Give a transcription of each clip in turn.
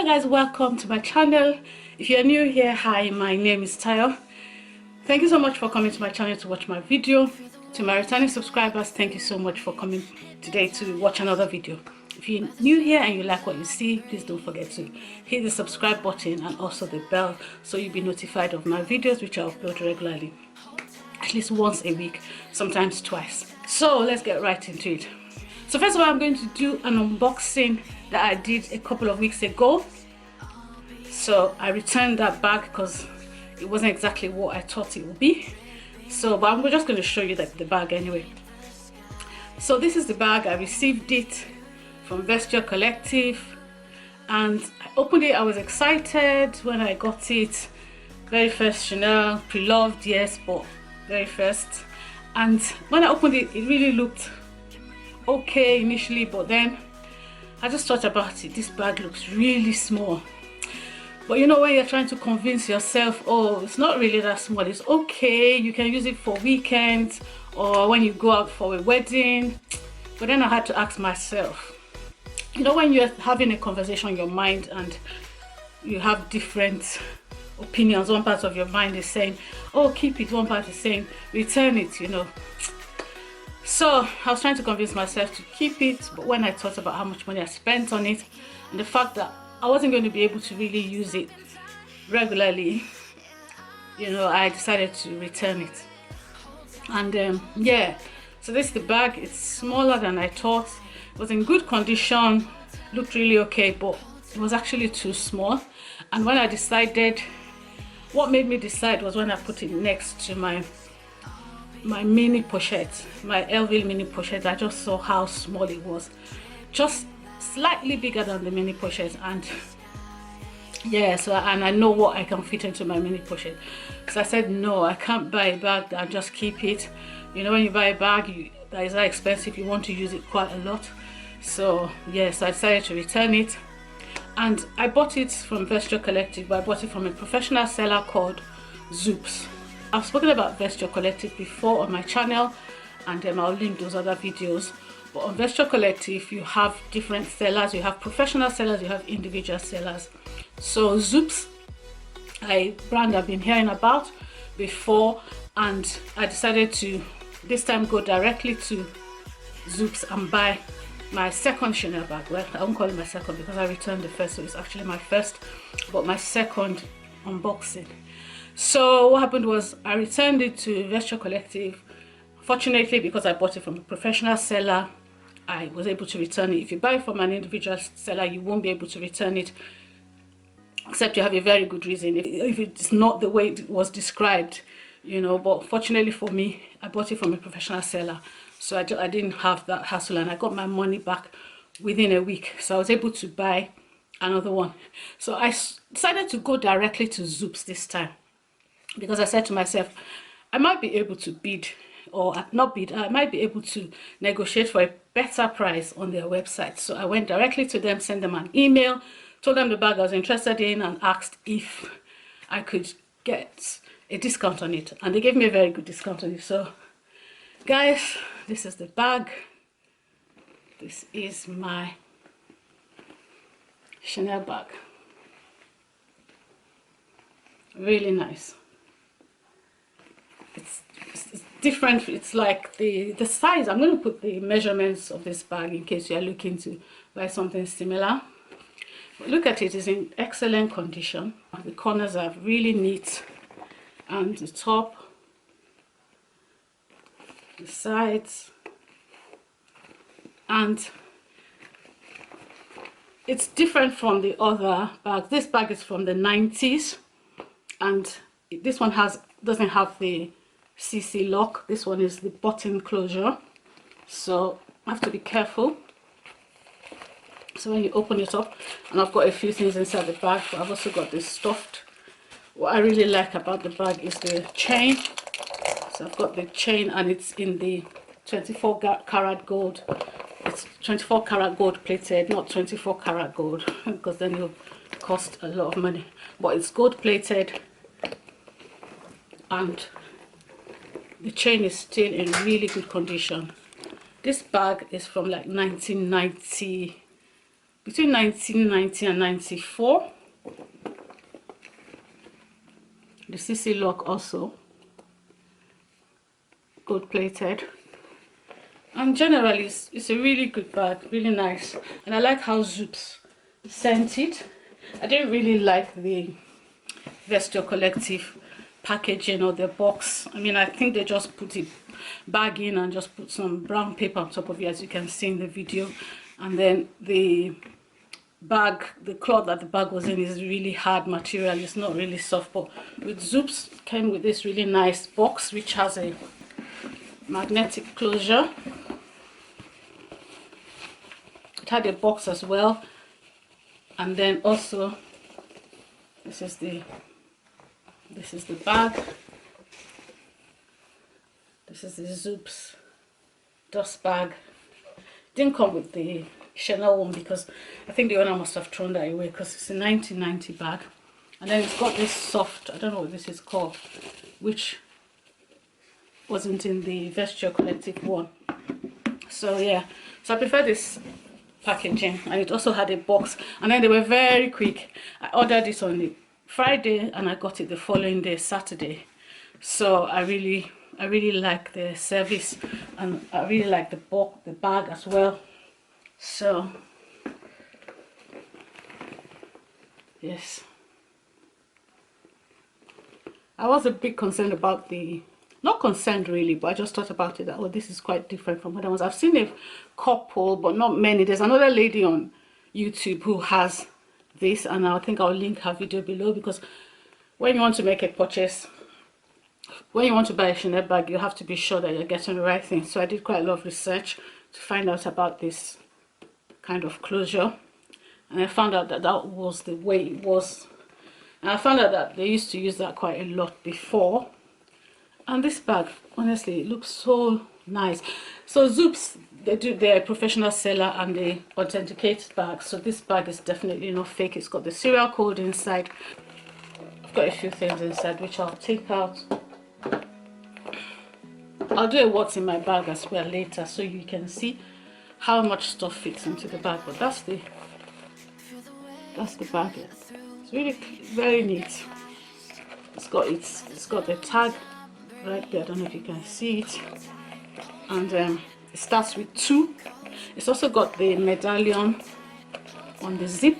guys, welcome to my channel. If you're new here, hi, my name is Tayo. Thank you so much for coming to my channel to watch my video. To my returning subscribers, thank you so much for coming today to watch another video. If you're new here and you like what you see, please don't forget to hit the subscribe button and also the bell so you'll be notified of my videos, which I upload regularly, at least once a week, sometimes twice. So let's get right into it. So first of all, I'm going to do an unboxing that I did a couple of weeks ago. So I returned that bag because it wasn't exactly what I thought it would be. So, but I'm just going to show you the bag anyway. So this is the bag. I received it from Vestiaire Collective, and I opened it. I was excited when I got it. Very first Chanel, pre-loved, yes, but very first. And when I opened it, it really looked okay initially, but then I just thought about it. This bag looks really small. But you know, when you're trying to convince yourself, oh, it's not really that small, it's okay, you can use it for weekends or when you go out for a wedding. But then I had to ask myself, you know, when you're having a conversation in your mind and you have different opinions, one part of your mind is saying, oh, keep it, one part is saying, return it, you know. So I was trying to convince myself to keep it, but when I thought about how much money I spent on it and the fact that I wasn't going to be able to really use it regularly, you know, I decided to return it. And yeah, so this is the bag. It's smaller than I thought. It was in good condition, looked really okay, but it was actually too small. And when I decided, what made me decide was when I put it next to my mini pochette, my Elville mini pochette. I just saw how small it was, just slightly bigger than the mini pochette. And yeah, so and I know what I can fit into my mini pochette, so I said no, I can't buy a bag and just keep it. You know, when you buy a bag that is that expensive, you want to use it quite a lot. So yes, I decided to return it, and I bought it from Vestiaire Collective, but I bought it from a professional seller called Zoops. I've spoken about Vestiaire Collective before on my channel, and I'll link those other videos. But on Vestiaire Collective, you have different sellers. You have professional sellers, you have individual sellers. So Zoops, a brand I've been hearing about before, and I decided to this time go directly to Zoops and buy my second Chanel bag. Well, I won't call it my second because I returned the first, so it's actually my first, but my second unboxing. So what happened was I returned it to Vestiaire Collective. Fortunately, because I bought it from a professional seller, I was able to return it. If you buy it from an individual seller, you won't be able to return it, except you have a very good reason. If it's not the way it was described, you know. But fortunately for me, I bought it from a professional seller, so I didn't have that hassle, and I got my money back within a week. So I was able to buy another one. So I decided to go directly to Zoops this time, because I said to myself, I might be able to bid, or not bid, I might be able to negotiate for a better price on their website. So I went directly to them, sent them an email, told them the bag I was interested in, and asked if I could get a discount on it, and they gave me a very good discount on it. So guys, this is the bag. This is my Chanel bag. Really nice. It's different. It's like the size. I'm going to put the measurements of this bag in case you are looking to buy something similar. But look at it, it's in excellent condition. The corners are really neat, and the top, the sides, and it's different from the other bag. This bag is from the 90s, and this one doesn't have the CC lock. This one is the button closure, so I have to be careful. So when you open it up, and I've got a few things inside the bag, but I've also got this stuffed. What I really like about the bag is the chain. So I've got the chain, and it's in the 24 karat gold. It's 24 karat gold plated, not 24 karat gold, because then it'll cost a lot of money. But it's gold plated, and the chain is still in really good condition. This bag is from like 1990, between 1990 and 94. The CC lock also gold plated, and generally it's a really good bag, really nice. And I like how Zoops sent it. I didn't really like the Vestiaire Collective packaging or the box. I mean, I think they just put it bag in and just put some brown paper on top of it, as you can see in the video. And then the bag, the cloth that the bag was in, is really hard material. It's not really soft. But with Zoops, came with this really nice box which has a magnetic closure. It had a box as well, and then also this is the bag. This is the Zoops dust bag. Didn't come with the Chanel one because I think the owner must have thrown that away, because it's a 1990 bag. And then it's got this soft, I don't know what this is called, which wasn't in the Vestiaire Collective one. So yeah, so I prefer this packaging, and it also had a box. And then they were very quick. I ordered this on the Friday and I got it the following day, Saturday. So I really like the service, and I really like the bag as well. So yes, I was a bit concerned about the, not concerned really, but I just thought about it that, oh, this is quite different from other ones. I've seen a couple, but not many. There's another lady on YouTube who has this, and I think I'll link her video below, because when you want to make a purchase, when you want to buy a Chanel bag, you have to be sure that you're getting the right thing. So I did quite a lot of research to find out about this kind of closure, and I found out that that was the way it was. And I found out that they used to use that quite a lot before. And this bag, honestly, it looks so nice. So Zoops, they're a professional seller and they authenticate bags. So this bag is definitely not fake. It's got the serial code inside. I've got a few things inside which I'll take out. I'll do a what's in my bag as well later, so you can see how much stuff fits into the bag. But that's the bag. It's really very neat. It's got the tag right there. I don't know if you can see it. And it starts with 2. It's also got the medallion on the zip,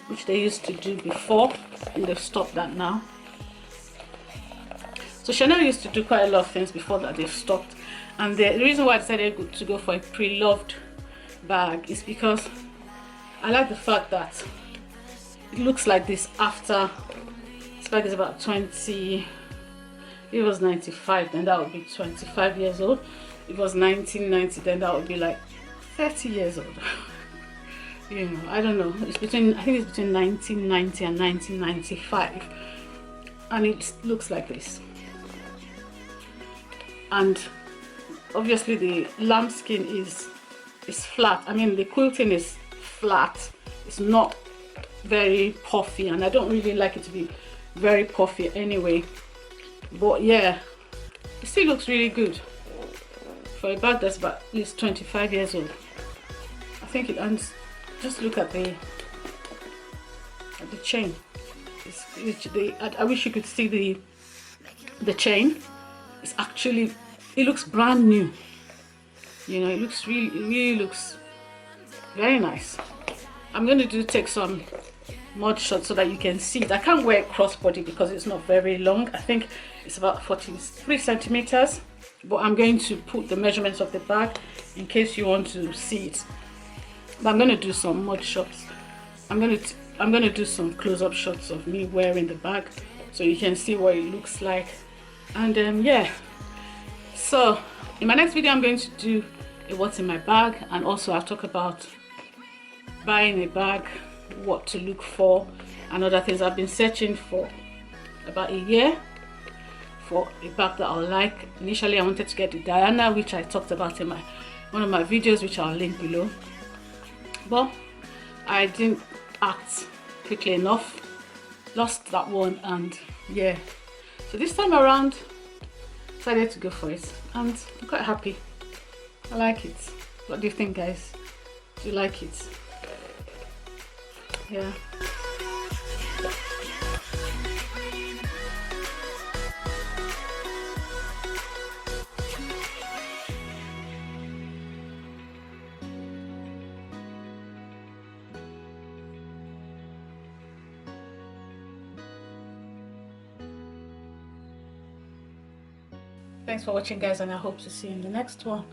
which they used to do before, and they've stopped that now. So Chanel used to do quite a lot of things before that they've stopped. And the reason why I decided to go for a pre-loved bag is because I like the fact that it looks like this after. This bag is about 20, if it was 95, then that would be 25 years old. If it was 1990, then that would be like 30 years old. You know, I don't know. It's between, I think it's between 1990 and 1995. And it looks like this. And obviously the lambskin is flat. I mean, the quilting is flat. It's not very puffy, and I don't really like it to be very puffy anyway. But yeah, it still looks really good for a bag that's about at least 25 years old. I think it, and just look at the chain. I wish you could see the chain. It's actually, it looks brand new. You know, it really looks very nice. I'm going to take some mod shots so that you can see it. I can't wear it crossbody because it's not very long. I think it's about 43 centimeters. But I'm going to put the measurements of the bag in case you want to see it. But I'm going to do some mod shots. I'm going to do some close-up shots of me wearing the bag so you can see what it looks like. And yeah, so in my next video I'm going to do a what's in my bag, and also I'll talk about buying a bag, what to look for, and other things. I've been searching for about a year for a bag that I like. Initially I wanted to get the Diana, which I talked about in one of my videos, which I'll link below, but I didn't act quickly enough, lost that one, and yeah, so this time around decided to go for it, and I'm quite happy. I like it. What do you think, guys? Do you like it? Yeah. Thanks for watching, guys, and I hope to see you in the next one.